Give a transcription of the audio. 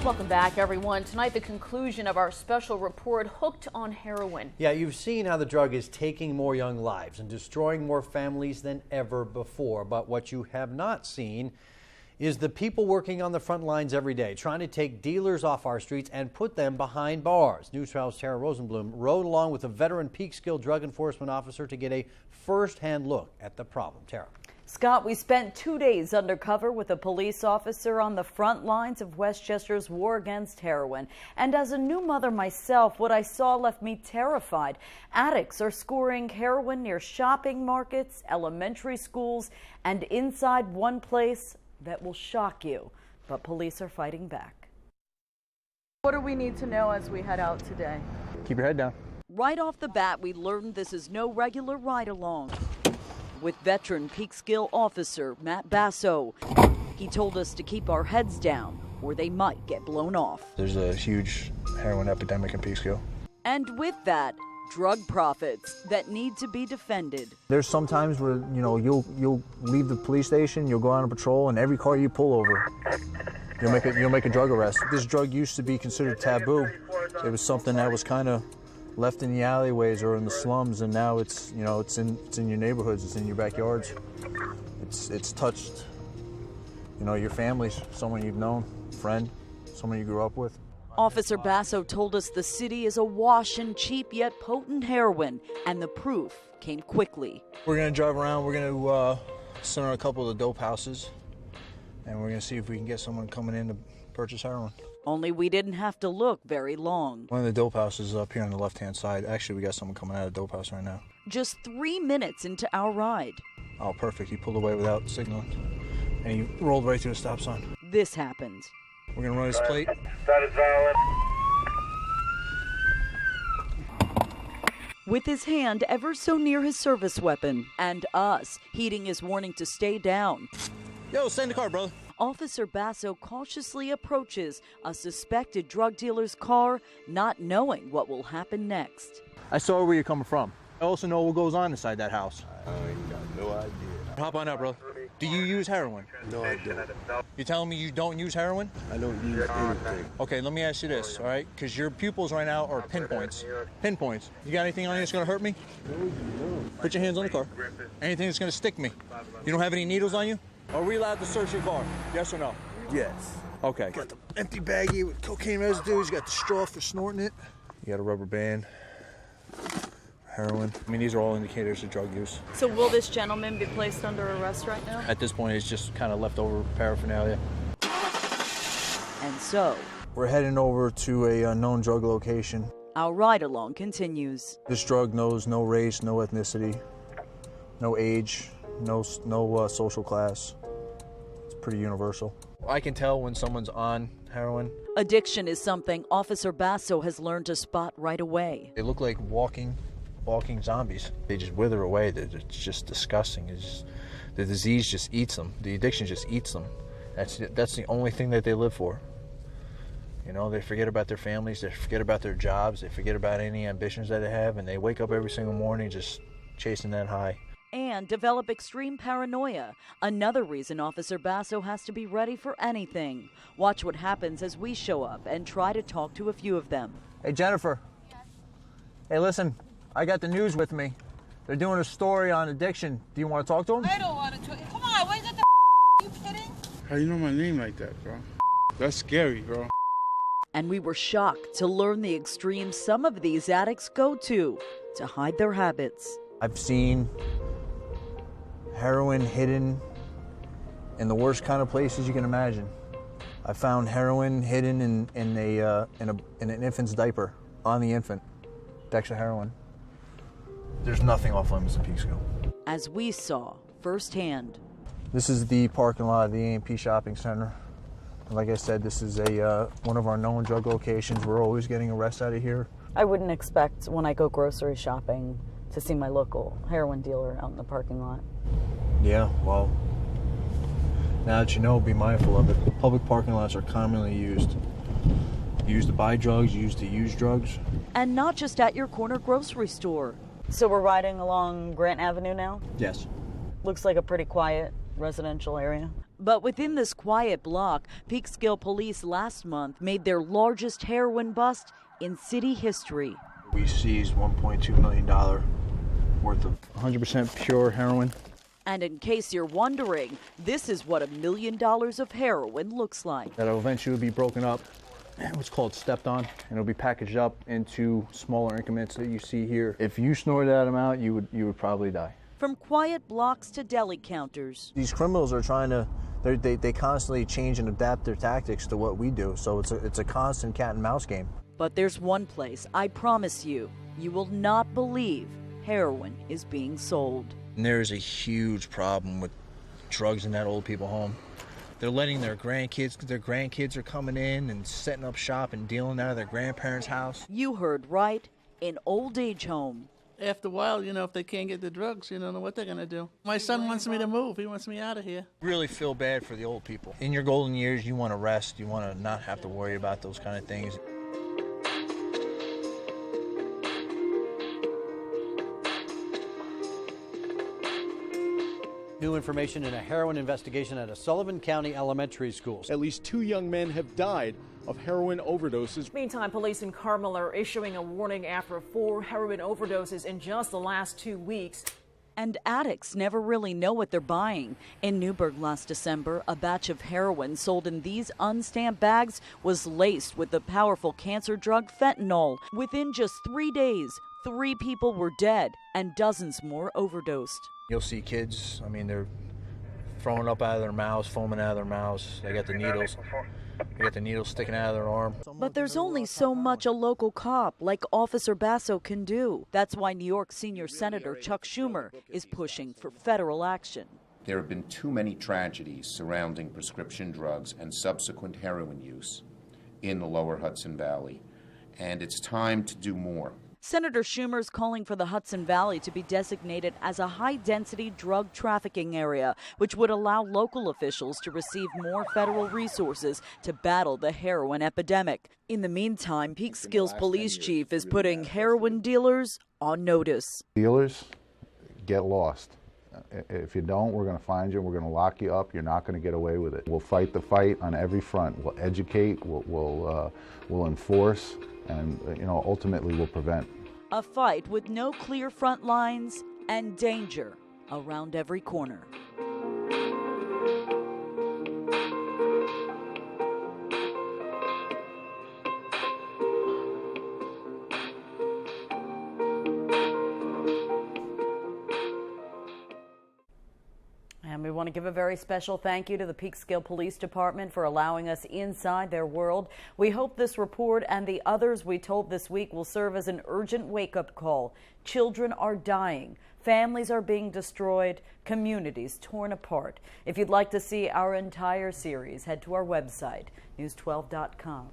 Welcome back, everyone. Tonight, the conclusion of our special report, Hooked on Heroin. Yeah, you've seen how the drug is taking more young lives and destroying more families than ever before. But what you have not seen is the people working on the front lines every day, trying to take dealers off our streets and put them behind bars. News 12's Tara Rosenblum rode along with a veteran Peekskill drug enforcement officer to get a first-hand look at the problem. Tara. Scott, we spent 2 days undercover with a police officer on the front lines of Westchester's war against heroin. And as a new mother myself, what I saw left me terrified. Addicts are scoring heroin near shopping markets, elementary schools, and inside one place that will shock you. But police are fighting back. What do we need to know as we head out today? Keep your head down. Right off the bat, we learned this is no regular ride-along. With veteran Peekskill officer Matt Basso, he told us to keep our heads down or they might get blown off. There's a huge heroin epidemic in Peekskill. And with that, drug profits that need to be defended. There's some times where, you'll leave the police station, you'll go on a patrol, and every car you pull over, you'll make a drug arrest. This drug used to be considered taboo. It was something that was kind of left in the alleyways or in the slums, and now it's in your neighborhoods, it's in your backyards. It's touched, your families, someone you've known, friend, someone you grew up with. Officer Basso told us the city is awash in cheap yet potent heroin, and the proof came quickly. We're gonna drive around, we're gonna sit on a couple of the dope houses, and we're gonna see if we can get someone coming in to purchase heroin. Only we didn't have to look very long. One of the dope houses is up here on the left-hand side. Actually, we got someone coming out of the dope house right now. Just 3 minutes into our ride. Oh, perfect. He pulled away without signaling, and he rolled right through the stop sign. This happened. We're going to run his plate. That is valid. With his hand ever so near his service weapon, and us heeding his warning to stay down. Yo, stay in the car, brother. Officer Basso cautiously approaches a suspected drug dealer's car, not knowing what will happen next. I saw where you're coming from. I also know what goes on inside that house. I ain't got no idea. Hop on out, bro. Do you use heroin? No, I don't. You're telling me you don't use heroin? I don't use anything. Okay, let me ask you this, all right? Because your pupils right now are pinpoints. Pinpoints. You got anything on you that's going to hurt me? No. Put your hands on the car. Anything that's going to stick me? You don't have any needles on you? Are we allowed to search your car? Yes or no? Yes. Okay. Got the empty baggie with cocaine residues. You got the straw for snorting it. You got a rubber band, heroin. I mean, these are all indicators of drug use. So will this gentleman be placed under arrest right now? At this point, it's just kind of leftover paraphernalia. And so, We're heading over to a known drug location. our ride-along continues. This drug knows no race, no ethnicity, no age, no social class. It's pretty universal. I can tell when someone's on heroin. Addiction is something Officer Basso has learned to spot right away. They look like walking zombies. They just wither away. It's just disgusting. The disease just eats them. The addiction just eats them. That's the only thing that they live for. They forget about their families. They forget about their jobs. They forget about any ambitions that they have, and they wake up every single morning just chasing that high. And develop extreme paranoia. Another reason Officer Basso has to be ready for anything. Watch what happens as we show up and try to talk to a few of them. Hey, Jennifer. Yes. Hey, listen, I got the news with me. They're doing a story on addiction. Do you want to talk to them? I don't want to talk. Come on, what is it? Are you kidding? How you know my name like that, bro? That's scary, bro. And we were shocked to learn the extremes some of these addicts go to hide their habits. I've seen heroin hidden in the worst kind of places you can imagine. I found heroin hidden in an infant's diaper on the infant. Extra heroin. There's nothing off limits in Peekskill. As we saw firsthand. This is the parking lot of the A&P Shopping Center. And like I said, this is one of our known drug locations. We're always getting arrests out of here. I wouldn't expect when I go grocery shopping to see my local heroin dealer out in the parking lot. Yeah, well, now that you know, be mindful of it. The public parking lots are commonly used. Used to buy drugs, used to use drugs. And not just at your corner grocery store. So we're riding along Grant Avenue now? Yes. Looks like a pretty quiet residential area. But within this quiet block, Peekskill police last month made their largest heroin bust in city history. We seized $1.2 million worth of 100% pure heroin. And in case you're wondering, this is what $1 million of heroin looks like. That'll eventually be broken up, what's called stepped on, and it'll be packaged up into smaller increments that you see here. If you snort that amount, you would probably die. From quiet blocks to deli counters. These criminals are trying to, they constantly change and adapt their tactics to what we do, so it's a constant cat and mouse game. But there's one place, I promise you, you will not believe heroin is being sold. And there's a huge problem with drugs in that old people home. They're letting their grandkids are coming in and setting up shop and dealing out of their grandparents' house. You heard right, an old age home. After a while, if they can't get the drugs, you don't know what they're going to do. My son wants me to move. He wants me out of here. Really feel bad for the old people. In your golden years, you want to rest. You want to not have to worry about those kind of things. New information in a heroin investigation at a Sullivan County elementary school. At least 2 young men have died of heroin overdoses. Meantime, police in Carmel are issuing a warning after 4 heroin overdoses in just the last 2 weeks. And addicts never really know what they're buying. In Newburgh last December, a batch of heroin sold in these unstamped bags was laced with the powerful cancer drug fentanyl. Within just 3 days, 3 people were dead and dozens more overdosed. You'll see kids, they're throwing up out of their mouths, foaming out of their mouths. They got the needles sticking out of their arm. But there's only so much a local cop like Officer Basso can do. That's why New York Senior Senator Chuck Schumer is pushing for federal action. There have been too many tragedies surrounding prescription drugs and subsequent heroin use in the lower Hudson Valley, and it's time to do more. Senator Schumer's calling for the Hudson Valley to be designated as a high-density drug trafficking area, which would allow local officials to receive more federal resources to battle the heroin epidemic. In the meantime, Peekskill's police chief is putting heroin dealers on notice. Dealers, get lost. If you don't, we're going to find you, we're going to lock you up, you're not going to get away with it. We'll fight the fight on every front. We'll educate, we'll enforce, and ultimately we'll prevent. A fight with no clear front lines and danger around every corner. And we want to give a very special thank you to the Peekskill Police Department for allowing us inside their world. We hope this report and the others we told this week will serve as an urgent wake-up call. Children are dying. Families are being destroyed. Communities torn apart. If you'd like to see our entire series, head to our website, news12.com.